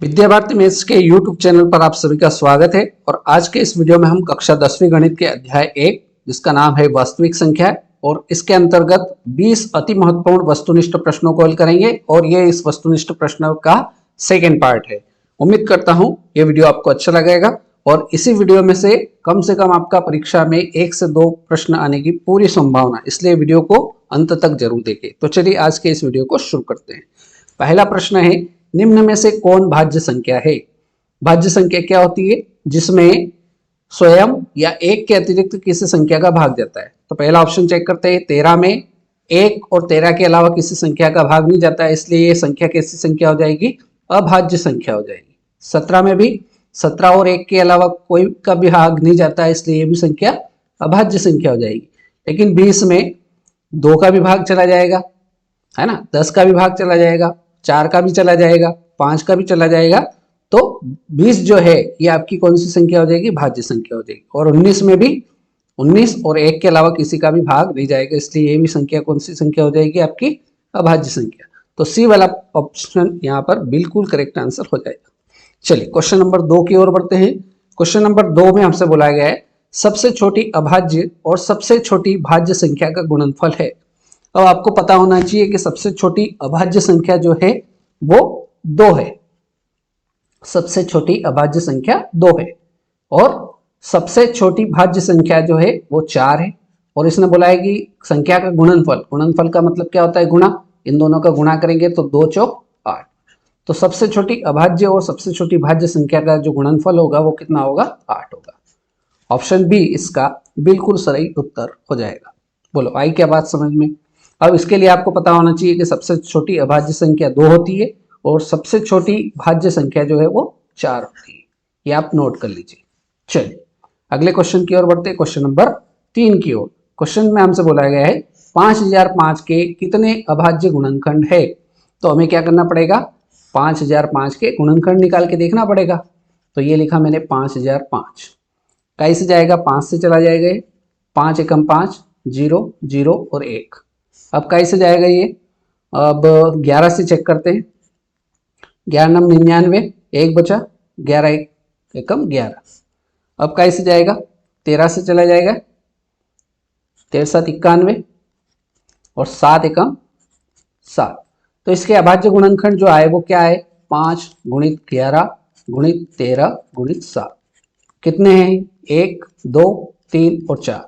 Vidya Bharati maths के YouTube channel पर आप सभी का स्वागत है। और आज के इस वीडियो में हम कक्षा 10वीं गणित के अध्याय 1 जिसका नाम है वास्तविक संख्या और इसके अंतर्गत 20 अति महत्वपूर्ण वस्तुनिष्ठ प्रश्नों को हल करेंगे और ये इस वस्तुनिष्ठ प्रश्नों का सेकेंड पार्ट है। उम्मीद करता हूं ये वीडियो आपको अच्छा लगेगा और इसी वीडियो में से कम आपका परीक्षा में 1 से 2 प्रश्न आने की पूरी संभावना, इसलिए वीडियो को अंत तक जरूर देखें। तो चलिए आज के इस वीडियो को शुरू करते हैं। पहला प्रश्न है, निम्न में से कौन भाज्य संख्या है? भाज्य संख्या क्या होती है? जिसमें स्वयं या एक के अतिरिक्त किसी संख्या का भाग जाता है। तो पहला ऑप्शन चेक करते हैं। 13 में 1 और 13 के अलावा किसी संख्या का भाग नहीं जाता है, इसलिए ये संख्या कैसी संख्या हो जाएगी? अभाज्य संख्या हो जाएगी। 17 में भी 17 और 1 के अलावा कोई का भी भाग नहीं जाता है, इसलिए ये भी संख्या अभाज्य संख्या हो जाएगी। लेकिन 20 में 2 का भी भाग चला जाएगा, है ना, 10 का भी भाग चला जाएगा, 4 का भी चला जाएगा, 5 का भी चला जाएगा। तो 20 जो है ये आपकी कौन सी संख्या हो जाएगी? भाज्य संख्या हो जाएगी। और 19 में भी 19 और 1 के अलावा किसी का भी भाग नहीं जाएगा, इसलिए ये भी संख्या कौन सी संख्या हो जाएगी? आपकी अभाज्य संख्या। तो सी वाला ऑप्शन यहाँ पर बिल्कुल करेक्ट आंसर हो जाएगा। चलिए क्वेश्चन नंबर 2 की ओर बढ़ते हैं। क्वेश्चन नंबर 2 में हमसे बोला गया है सबसे छोटी अभाज्य और सबसे छोटी भाज्य संख्या का गुणनफल है। अब आपको पता होना चाहिए कि सबसे छोटी अभाज्य संख्या जो है वो 2 है। सबसे छोटी अभाज्य संख्या 2 है और सबसे छोटी भाज्य संख्या जो है वो 4 है। और इसने बोला है कि संख्या का गुणनफल, गुणनफल का मतलब क्या होता है? गुणा। इन दोनों का गुणा करेंगे तो 2 चौक 8। तो सबसे छोटी अभाज्य और सबसे छोटी भाज्य संख्या का जो गुणनफल होगा वो कितना होगा? 8 होगा। ऑप्शन बी इसका बिल्कुल सही उत्तर हो जाएगा। बोलो आई क्या बात समझ में? अब इसके लिए आपको पता होना चाहिए कि सबसे छोटी अभाज्य संख्या 2 होती है और सबसे छोटी भाज्य संख्या जो है वो 4 होती है। ये आप नोट कर लीजिए। चलिए अगले क्वेश्चन की ओर बढ़ते हैं, क्वेश्चन नंबर 3 की ओर। क्वेश्चन में हमसे बोला गया है 5005 के कितने अभाज्य गुणनखंड है? तो हमें क्या करना पड़ेगा? 5005 के गुणनखंड निकाल के देखना पड़ेगा। तो ये लिखा मैंने 5005। कैसे जाएगा? 5 से चला जाएगा, 5 एकम 5, 0 0 और 1। अब कैसे जाएगा ये? अब 11 से चेक करते हैं। 11 नम 99, 1 बचा, 11 एकम 11। अब कैसे जाएगा? 13 से चला जाएगा, 13 7 91 और 7 एकम 7। तो इसके अभाज्य गुणनखंड जो आए वो क्या है? 5 गुणित 11 गुणित 13 गुणित 7। कितने हैं? 1 2 3 और 4।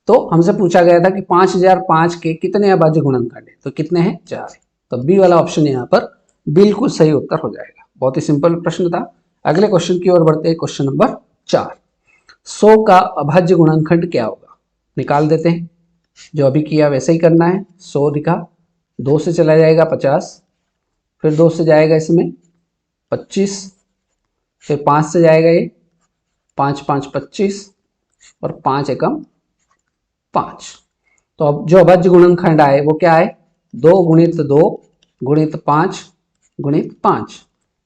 तो हमसे पूछा गया था कि 5005 के कितने अभाज्य गुणनखंड है, तो कितने हैं? 4 है। तो बी वाला ऑप्शन यहाँ पर बिल्कुल सही उत्तर हो जाएगा। बहुत ही सिंपल प्रश्न था। अगले क्वेश्चन की ओर बढ़ते हैं, क्वेश्चन नंबर 4। 100 का अभाज्य गुणनखंड क्या होगा? निकाल देते हैं। जो अभी किया वैसे ही करना है। 100 लिखा, 2 से चला जाएगा 50, फिर 2 से जाएगा इसमें 25, फिर 5 से जाएगा ये 5 5 25 और 5 एकम 5। तो अब जो अभाज्य गुणनखंड आए वो क्या है? 2 गुणित 2 गुणित 5 गुणित 5।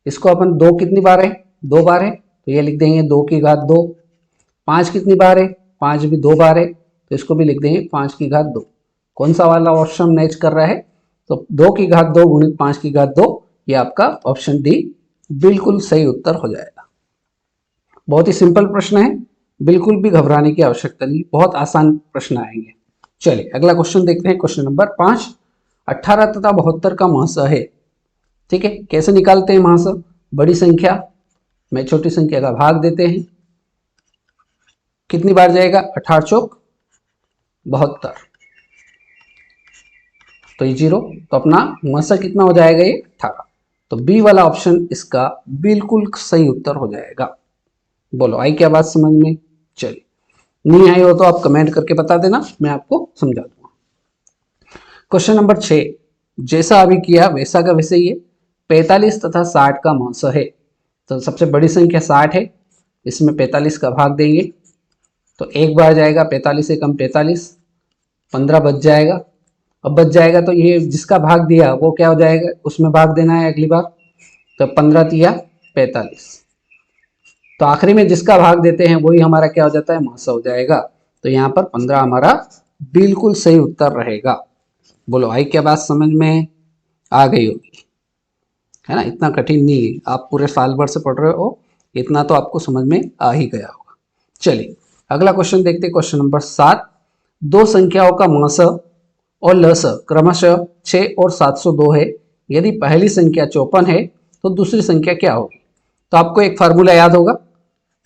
इसको अपन 2 कितनी बार है? 2 बार है, तो ये लिख देंगे 2 की घात 2। 5 कितनी बार है? 5 भी 2 बार है, तो इसको भी लिख देंगे 5 की घात 2। कौन सा वाला ऑप्शन मैच कर रहा है? तो 2 की घात 2 गुणित 5 की घात 2, ये आपका ऑप्शन डी बिल्कुल सही उत्तर हो जाएगा। बहुत ही सिंपल प्रश्न है, बिल्कुल भी घबराने की आवश्यकता नहीं, बहुत आसान प्रश्न आएंगे। चलिए अगला क्वेश्चन देखते हैं, क्वेश्चन नंबर 5। 18 तथा 72 का महस है। ठीक है, कैसे निकालते हैं महस? बड़ी संख्या में छोटी संख्या का भाग देते हैं। कितनी बार जाएगा? 18 चौक 72, तो ये 0, तो अपना महस कितना हो जाएगा? ये 18। तो बी वाला ऑप्शन इसका बिल्कुल सही उत्तर हो जाएगा। बोलो आई क्या बात समझ में? चलिए नहीं आई हो तो आप कमेंट करके बता देना, मैं आपको समझा दूंगा। Question number 6। जैसा अभी किया वैसा का वैसे ही है। 45 तथा 60 का महस है। तो सबसे बड़ी संख्या 60 है, इसमें 45 का भाग देंगे तो एक बार जाएगा 45 एकम 45, 15 बच जाएगा। अब बच जाएगा तो ये जिसका भाग दिया वो क्या हो जाएगा? उसमें भाग देना है अगली बार। तो 15 तिया 45, तो आखिरी में जिसका भाग देते हैं वही हमारा क्या हो जाता है? महस हो जाएगा। तो यहाँ पर 15 हमारा बिल्कुल सही उत्तर रहेगा। बोलो आई क्या बात समझ में आ गई होगी? है ना, इतना कठिन नहीं है, आप पूरे साल भर से पढ़ रहे हो, इतना तो आपको समझ में आ ही गया होगा। चलिए अगला क्वेश्चन देखते हैं, क्वेश्चन नंबर 7। दो संख्याओं का मस और लस क्रमशः 6 और 702 है। यदि पहली संख्या 54 है तो दूसरी संख्या क्या होगी? तो आपको एक फार्मूला याद होगा,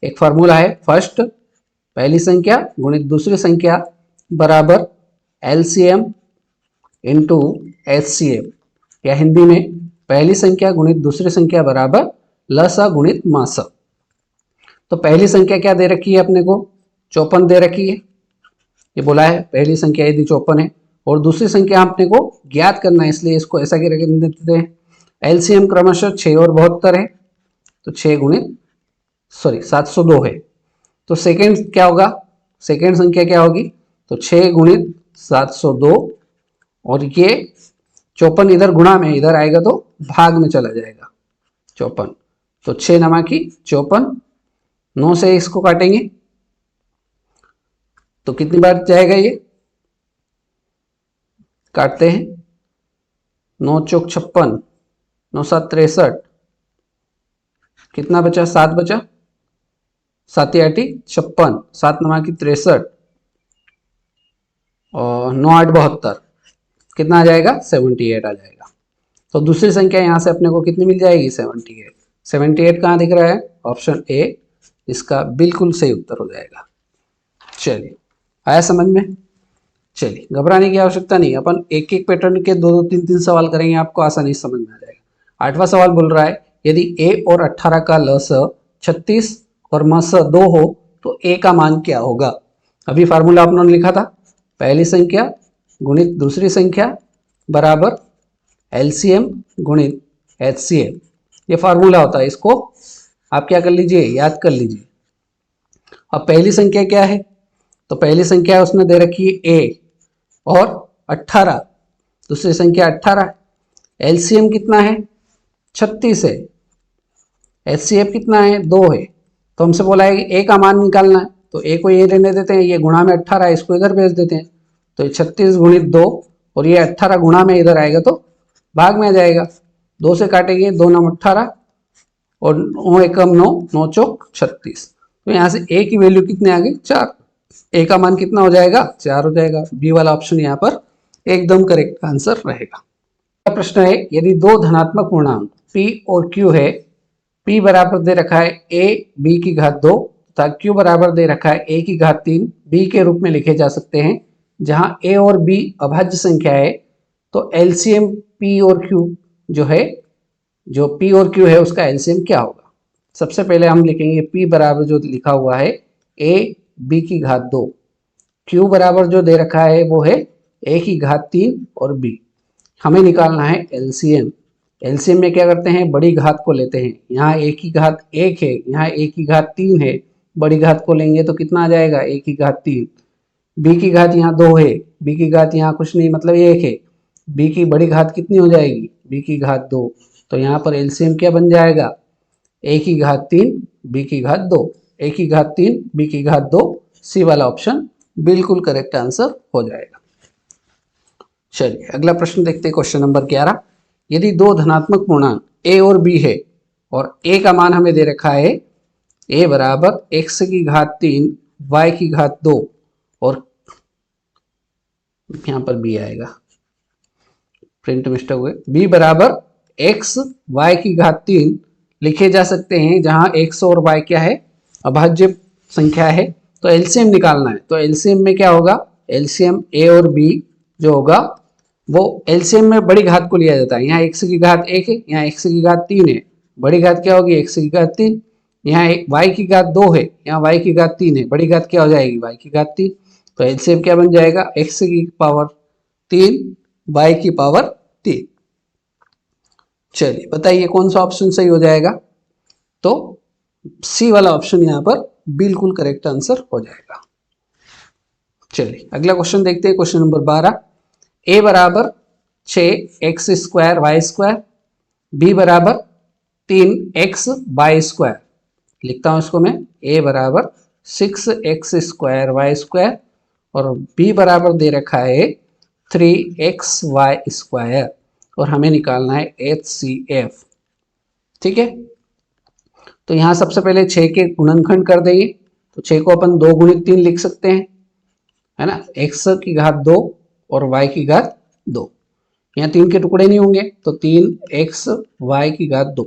एक फार्मूला है फर्स्ट पहली संख्या गुणित दूसरी संख्या बराबर एलसीएम इंटू एचसीएम, या हिंदी में पहली संख्या गुणित दूसरी संख्या बराबर लसा गुणित मासा। तो पहली संख्या क्या दे रखी है अपने को? 54 दे रखी है, ये बोला है पहली संख्या यदि 54 है, और दूसरी संख्या अपने को ज्ञात करना है, इसलिए इसको ऐसा क्या रख देते हैं, एलसीएम क्रमशः 6 और 72 है, तो 6 गुणित 702 है। तो सेकेंड क्या होगा, सेकेंड संख्या क्या होगी, तो 6 गुणित 702, और ये 54 इधर गुणा में इधर आएगा तो भाग में चला जाएगा 54, तो 6 नमा की 54, 9 से इसको काटेंगे तो कितनी बार जाएगा ये, काटते हैं, 9 चौक 56, 9 7 63, कितना बचा, 7 बचा, 7 8 56, 7 नमा की 63, और 9 8 72, कितना आ जाएगा, 78 आ जाएगा। तो दूसरी संख्या यहाँ से अपने को कितनी मिल जाएगी, 78। 78 कहाँ दिख रहा है, ऑप्शन ए इसका बिल्कुल सही उत्तर हो जाएगा। चलिए आया समझ में? चलिए घबराने की आवश्यकता नहीं, अपन एक एक पैटर्न के 2 2 3 3 सवाल करेंगे, आपको आसानी से समझ में आ जाएगा। 8वां सवाल बोल रहा है यदि a और 18 का लस 36 और मस 2 हो तो a का मान क्या होगा? अभी फार्मूला आपने लिखा था, पहली संख्या गुणित दूसरी संख्या बराबर एलसीएम गुणित एचसीएम, ये फार्मूला होता है, इसको आप क्या कर लीजिए, याद कर लीजिए। अब पहली संख्या क्या है, तो पहली संख्या उसने दे रखी है a और 18, दूसरी संख्या 18, एलसीएम कितना है, 36 है, एचसीएफ कितना है, 2 है। तो हमसे बोला है कि a का मान निकालना है, तो a को ये रहने देते हैं, ये गुणा में 18 इसको इधर भेज देते हैं, तो ये 36 गुणित 2 और ये 18 गुणा में इधर आएगा तो भाग में आ जाएगा, 2 से काटेंगे, 2 9 18 और 9 एकम 9, 9 चौक 36, तो यहाँ से a की वैल्यू कितने आ गई, 4, a का मान कितना हो जाएगा, 4 हो जाएगा। बी वाला ऑप्शन यहाँ पर एकदम करेक्ट आंसर रहेगा। प्रश्न है यदि दो धनात्मक पूर्णांक p और q है, p बराबर दे रखा है a b की घात 2 तथा q बराबर दे रखा है a की घात 3 b के रूप में लिखे जा सकते हैं, जहां a और b अभाज्य संख्या है, तो एलसीएम p और q जो है, जो p और q है उसका एलसीएम क्या होगा? सबसे पहले हम लिखेंगे p बराबर जो लिखा हुआ है a b की घात 2, q बराबर जो दे रखा है वो है a की घात 3 और b, हमें निकालना है एलसीएम। एलसीएम में क्या करते हैं, बड़ी घात को लेते हैं, यहाँ a की घात 1 है, यहाँ a की घात 3 है, बड़ी घात को लेंगे तो कितना आ जाएगा, a की घात 3, b की घात यहाँ 2 है, b की घात यहाँ कुछ नहीं मतलब 1 है, b की बड़ी घात कितनी हो जाएगी, b की घात 2, तो यहाँ पर एलसीएम क्या बन जाएगा, a की घात 3 b की घात 2, a की घात 3 b की घात 2, सी वाला ऑप्शन बिल्कुल करेक्ट आंसर हो जाएगा। चलिए अगला प्रश्न देखते हैं, क्वेश्चन नंबर 11। यदि दो धनात्मक पूर्णांक a और b है और a का मान हमें दे रखा है a बराबर x की घात 3 y की घात 2 और यहां पर b आएगा, प्रिंट मिस्टेक हुए, b बराबर x y की घात 3 लिखे जा सकते हैं, जहां x और y क्या है, अभाज्य संख्या है, तो एलसीएम निकालना है। तो एलसीएम में क्या होगा, एलसीएम a और b जो होगा वो एलसीएम में बड़ी घात को लिया जाता है, यहाँ x की घात 1 है, यहाँ x की घात 3 है, बड़ी घात क्या होगी, x की घात 3, यहाँ y की घात 2 है, यहाँ y की घात 3 है, बड़ी घात क्या हो जाएगी, y की घात 3, तो एलसीएम क्या बन जाएगा, x की पावर 3 y की पावर 3। चलिए बताइए कौन सा ऑप्शन सही हो जाएगा, तो सी वाला ऑप्शन यहाँ पर बिल्कुल करेक्ट आंसर हो जाएगा। चलिए अगला क्वेश्चन देखते हैं, क्वेश्चन नंबर 12। a बराबर 6x square Y square, b बराबर 3x वाई स्क्वायर, लिखता हूं इसको मैं, a बराबर 6x स्क्वायर वाई स्क्वायर और b बराबर दे रखा है 3x वाई स्क्वायर, और हमें निकालना है HCF। ठीक है, तो यहाँ सबसे पहले 6 के गुणनखंड कर देंगे, तो 6 को अपन 2 गुणित 3 लिख सकते हैं, है ना, x की घात 2 और y की घात 2। यहाँ 3 के टुकड़े नहीं होंगे तो 3x y की घात 2।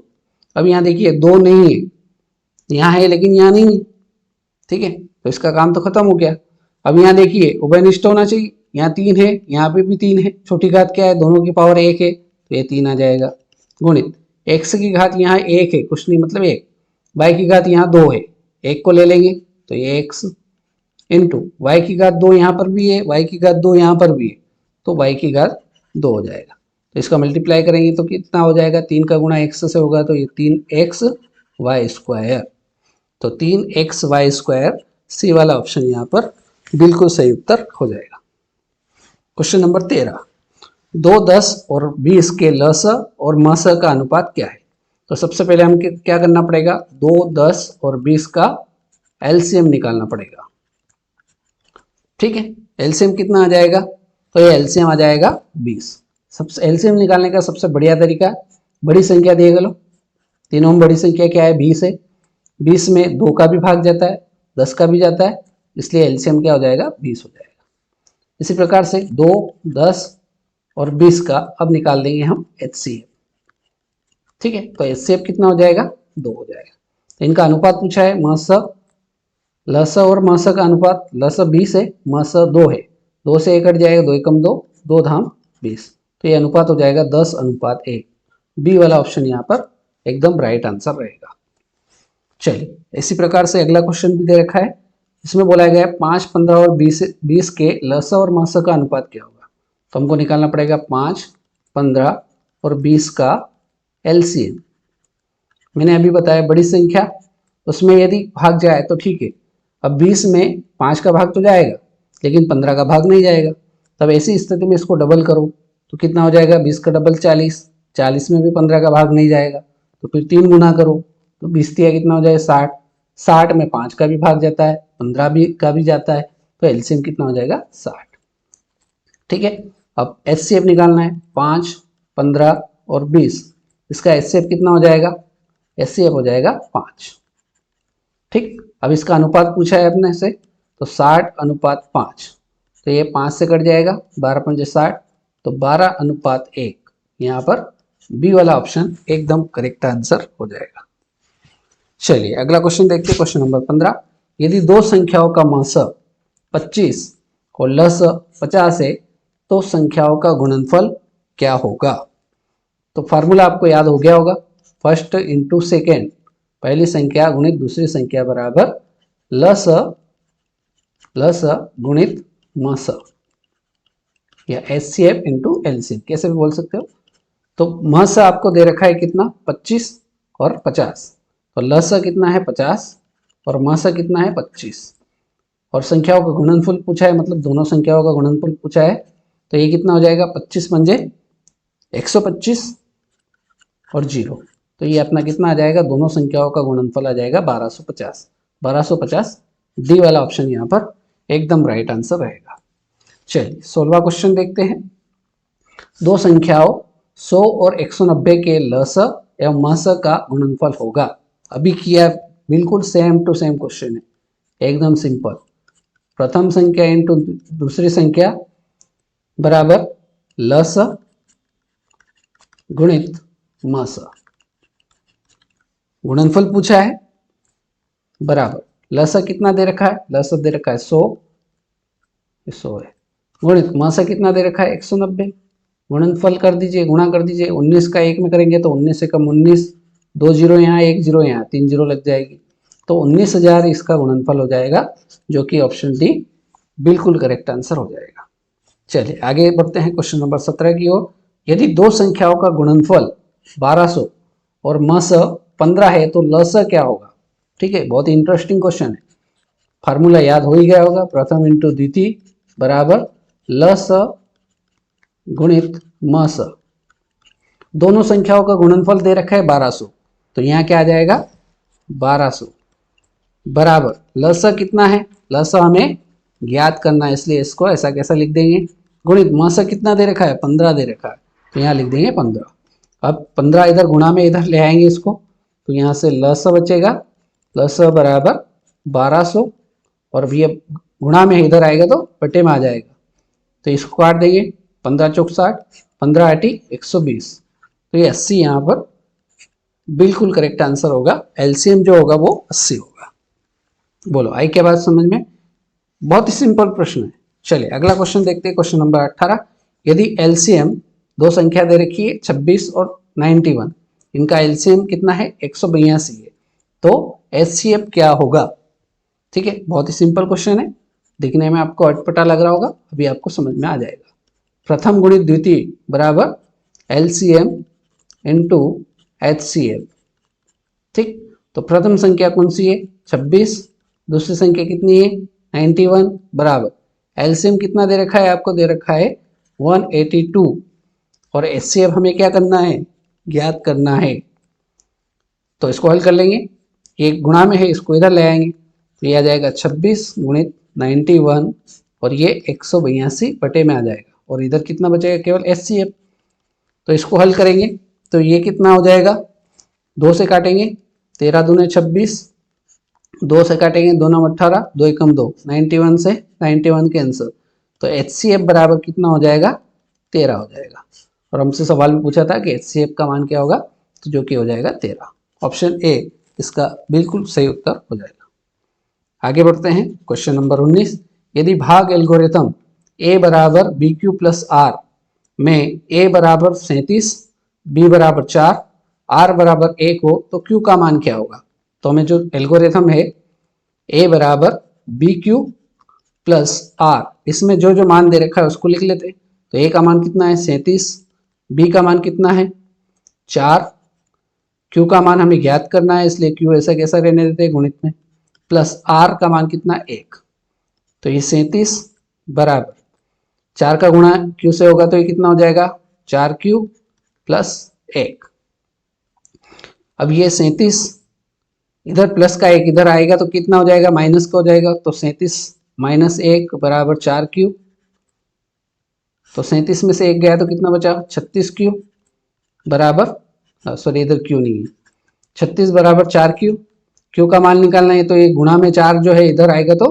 अब यहाँ देखिए 2 नहीं है, यहाँ है लेकिन यहाँ नहीं है, ठीक है, तो इसका काम तो खत्म हो गया। अब यहाँ देखिए उभयनिष्ठ होना चाहिए, यहाँ 3 है, यहाँ पे भी 3 है, छोटी घात क्या है, दोनों की पावर 1 है, तो ये 3 आ जाएगा। गुणित x की घात यहाँ 1 है, कुछ नहीं मतलब 1, y की घात यहाँ 2 है, 1 को ले लेंगे तो ये x इंटू y की घात 2 यहाँ पर भी है, y की घात 2 यहाँ पर भी है, तो y की घात 2 हो जाएगा। तो इसका मल्टीप्लाई करेंगे तो कितना हो जाएगा, 3 का गुणा x से होगा तो ये 3x y स्क्वायर, तो 3x y स्क्वायर सी वाला ऑप्शन यहाँ पर बिल्कुल सही उत्तर हो जाएगा। क्वेश्चन नंबर 13, 2, 10 और 20 के लस और मस का अनुपात क्या है। तो सबसे पहले हम क्या करना पड़ेगा, 2, 10 और 20 का एलसीएम निकालना पड़ेगा। ठीक है, एलसीएम कितना आ जाएगा, तो ये एलसीएम आ जाएगा 20। सबसे एलसीएम निकालने का सबसे बढ़िया तरीका, बड़ी संख्या दिए गए, तीनों में बड़ी संख्या क्या है, 20 है, 20 में 2 का भी भाग जाता है, 10 का भी जाता है, इसलिए एलसीएम क्या हो जाएगा, 20 हो जाएगा। इसी प्रकार से 2, 10 और 20 का अब निकाल देंगे हम एचसीएफ। ठीक है, तो एचसीएफ कितना हो जाएगा, 2 हो जाएगा। तो इनका अनुपात पूछा है, मस लस और मस का अनुपात, लस 20 है, मस 2 है, 2 से 1 कट जाएगा, 2 एकम 2, 2 धाम 20, तो ये अनुपात हो जाएगा 10:1। बी वाला ऑप्शन यहाँ पर एकदम राइट आंसर रहेगा। चलिए इसी प्रकार से अगला क्वेश्चन भी दे रखा है, इसमें बोला गया है 5, 15 और 20 के लस और मस का अनुपात क्या होगा। तो हमको निकालना पड़ेगा 5, 15 और 20 का एलसीएम। मैंने अभी बताया बड़ी संख्या उसमें यदि भाग जाए तो ठीक है, अब 20 में 5 का भाग तो जाएगा लेकिन 15 का भाग नहीं जाएगा, तब ऐसी स्थिति में इसको डबल करो तो कितना हो जाएगा, 20 का डबल 40, 40 में भी 15 का भाग नहीं जाएगा, तो फिर 3 गुना करो तो 20 तिया कितना हो जाएगा 60, 60 में 5 का भी भाग जाता है, 15 भी का भी जाता है, तो एलसीएम कितना हो जाएगा 60। ठीक है, अब एचसीएफ निकालना है, 5, 15 और 20, इसका एचसीएफ कितना हो जाएगा, एचसीएफ हो जाएगा 5। ठीक, अब इसका अनुपात पूछा है अपने से, तो 60:5, तो ये 5 से कट जाएगा, 12 पंजे 60, तो 12:1। यहाँ पर बी वाला ऑप्शन एकदम करेक्ट आंसर हो जाएगा। चलिए अगला क्वेश्चन देखते हैं, क्वेश्चन नंबर 15, यदि दो संख्याओं का मस 25 और लस 50 है तो संख्याओं का गुणनफल क्या होगा। तो फार्मूला आपको याद हो गया होगा, फर्स्ट इंटू सेकेंड, पहली संख्या गुणित दूसरी संख्या बराबर लस गुणित मस, या एचसीएफ इंटू एलसीएम, कैसे भी बोल सकते हो। तो मस आपको दे रखा है कितना, 25 और 50, तो लस कितना है 50 और मस कितना है 25, और संख्याओं का गुणनफल पूछा है, मतलब दोनों संख्याओं का गुणनफल पूछा है, तो ये कितना हो जाएगा, 25 पंजे 125 और 0, तो ये अपना कितना आ जाएगा, दोनों संख्याओं का गुणनफल आ जाएगा 1250। 1250 डी वाला ऑप्शन यहाँ पर एकदम राइट आंसर रहेगा। चलिए 16वां क्वेश्चन देखते हैं, दो संख्याओं 100 और 190 के लस एवं मस का गुणनफल होगा। अभी किया बिल्कुल सेम टू सेम क्वेश्चन है, एकदम सिंपल, प्रथम संख्या इंटू दूसरी संख्या बराबर लस गुणित मस, गुणनफल पूछा है बराबर लस कितना दे रखा है, लस दे रखा है 100, 100 है, गुणित मस कितना दे रखा है 190, गुणनफल कर दीजिए, गुणा कर दीजिए, 19 का 1 में करेंगे तो 19 से कम 19, 2 जीरो यहाँ 1 जीरो यहाँ 3 जीरो लग जाएगी, तो 19,000 इसका गुणनफल हो जाएगा, जो कि ऑप्शन डी बिल्कुल करेक्ट आंसर हो जाएगा। चलिए आगे बढ़ते हैं क्वेश्चन नंबर 17 की ओर, यदि दो संख्याओं का गुणनफल 1200 और मस 15 है तो लस क्या होगा। ठीक है, बहुत ही इंटरेस्टिंग क्वेश्चन है, फार्मूला याद हो ही गया होगा, प्रथम इंटू द्वितीय बराबर लस गुणित मस, दोनों संख्याओं का गुणनफल दे रखा है 1200, तो यहाँ क्या आ जाएगा 1200 बराबर लस कितना है, लस हमें ज्ञात करना है, इसलिए इसको ऐसा कैसा लिख देंगे, गुणित मस कितना दे रखा है 15 दे रखा है, तो यहाँ लिख देंगे 15, अब 15 इधर गुणा में इधर ले आएंगे इसको, तो यहाँ से लस बचेगा, लस बराबर 1200, और भी अब गुणा में इधर आएगा तो बटे में आ जाएगा, तो इसको काट देंगे, 15 चौक 60, 15 आटी 120, तो ये 80 यहाँ पर बिल्कुल करेक्ट आंसर होगा। एलसीएम जो होगा वो 80 होगा। बोलो आई क्या बात समझ में? बहुत ही सिंपल प्रश्न है। चलिए अगला क्वेश्चन देखते हैं, क्वेश्चन नंबर 18। यदि एलसीएम दो संख्या दे रखी है 26 और 91, इनका एलसीएम कितना है 182 है, तो एचसीएफ क्या होगा? ठीक है, बहुत ही सिंपल क्वेश्चन है, दिखने में आपको अटपटा लग रहा होगा, अभी आपको समझ में आ जाएगा। प्रथम गुणित द्वितीय बराबर एलसीएम इनटू एचसीएफ। ठीक, तो प्रथम संख्या कौन सी है 26, दूसरी संख्या कितनी है 91, बराबर एलसीएम कितना दे रखा है आपको, दे रखा है 182, और एचसीएफ हमें क्या करना है, ज्ञात करना है। तो इसको हल कर लेंगे, एक गुणा में है इसको इधर ले आएंगे, तो ये आ जाएगा 26 गुणित 91, और ये 182 बटे में आ जाएगा, और इधर कितना बचेगा केवल एचसीएफ। तो इसको हल करेंगे तो ये कितना हो जाएगा, 2 से काटेंगे 13 दूने 26, 2 से काटेंगे 2 9 18, 2 एकम 2, 91 से 91 कैंसिल, तो एचसीएफ बराबर कितना हो जाएगा 13 हो जाएगा। और हमसे सवाल में पूछा था कि एचसीएफ का मान क्या होगा, तो जो कि हो जाएगा 13। ऑप्शन ए इसका बिल्कुल सही उत्तर हो जाएगा। आगे बढ़ते हैं, क्वेश्चन नंबर 19। यदि भाग एल्गोरिथम ए बराबर बी क्यू प्लस आर में ए बराबर 37, बी बराबर 4, आर बराबर 1 हो, तो क्यू का मान क्या होगा? तो हमें जो एल्गोरिथम है ए बराबर बी क्यू प्लस आर, इसमें जो जो मान दे रखा है उसको लिख लेते। तो ए का मान कितना है 37, बी का मान कितना है 4, क्यू का मान हमें ज्ञात करना है इसलिए क्यू ऐसा कैसा रहने देते हैं गुणित में, प्लस आर का मान कितना 1, तो ये 37 बराबर 4 का गुणा क्यू से होगा तो ये कितना हो जाएगा 4 क्यू प्लस 1। अब ये 37 इधर प्लस का 1 इधर आएगा तो कितना हो जाएगा माइनस का हो जाएगा, तो 37 माइनस 1 बराबर 4 क्यू, तो 37 में से 1 गया तो कितना बचा 36 क्यू बराबर, सॉरी इधर क्यू नहीं है, 36 बराबर 4 क्यू, क्यू का मान निकालना है तो ये गुणा में 4 जो है इधर आएगा तो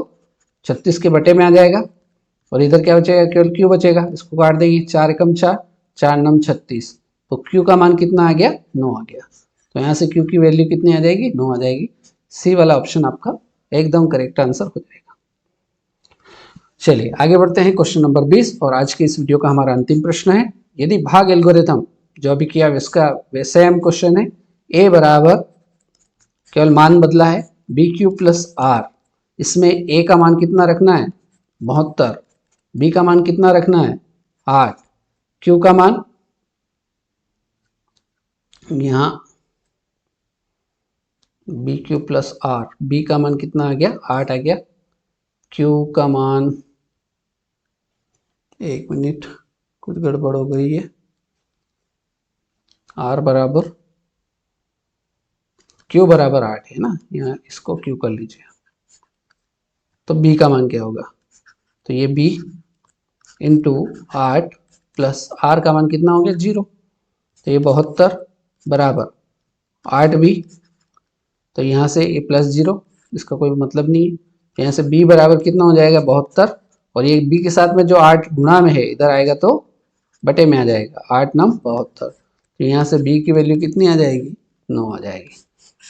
36 के बटे में आ जाएगा, और इधर क्या बचेगा केवल क्यू बचेगा, इसको काट देंगे 4 एकम 4, 4 नम 36, तो क्यू का मान कितना आ गया 9 आ गया। तो यहाँ से क्यू की वैल्यू कितनी आ जाएगी 9 आ जाएगी। सी वाला ऑप्शन आपका एकदम करेक्ट आंसर हो जाएगा। चलिए आगे बढ़ते हैं, क्वेश्चन नंबर 20, और आज के इस वीडियो का हमारा अंतिम प्रश्न है। यदि भाग एल्गोरिथम जो अभी किया इसका सेम क्वेश्चन है, ए बराबर केवल मान बदला है बी क्यू प्लस आर, इसमें ए का मान कितना रखना है 72, बी का मान कितना रखना है 8, क्यू का मान यहाँ B Q plus R, B का मान कितना आ गया 8 आ गया, क्यू का मान 1 मिनट कुछ गड़बड़ हो गई है, आर बराबर क्यू बराबर 8 है ना, यहाँ इसको क्यू कर लीजिए, तो बी का मान क्या होगा, तो ये बी इंटू 8 प्लस आर का मान कितना हो गया 0, तो ये 72 बराबर 8 बी, तो यहाँ से ये प्लस 0 इसका कोई मतलब नहीं है, तो यहाँ से b बराबर कितना हो जाएगा 72, और ये b के साथ में जो 8 गुणा में है इधर आएगा तो बटे में आ जाएगा, 8 नम 72, तो यहाँ से b की वैल्यू कितनी आ जाएगी 9 आ जाएगी,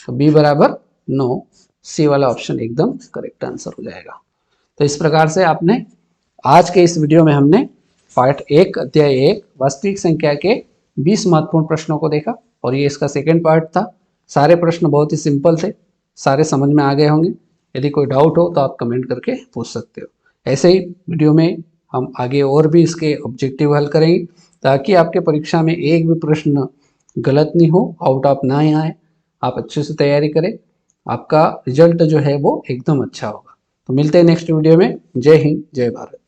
तो b बराबर 9, सी वाला ऑप्शन एकदम करेक्ट आंसर हो जाएगा। तो इस प्रकार से आपने आज के इस वीडियो में हमने पार्ट 1 अध्याय 1 वास्तविक संख्या के 20 महत्वपूर्ण प्रश्नों को देखा, और ये इसका सेकेंड पार्ट था। सारे प्रश्न बहुत ही सिंपल थे, सारे समझ में आ गए होंगे। यदि कोई डाउट हो तो आप कमेंट करके पूछ सकते हो। ऐसे ही वीडियो में हम आगे और भी इसके ऑब्जेक्टिव हल करेंगे, ताकि आपके परीक्षा में एक भी प्रश्न गलत नहीं हो, आउट ऑफ ना आए, आप अच्छे से तैयारी करें, आपका रिजल्ट जो है वो एकदम अच्छा होगा। तो मिलते हैं नेक्स्ट वीडियो में। जय हिंद, जय भारत।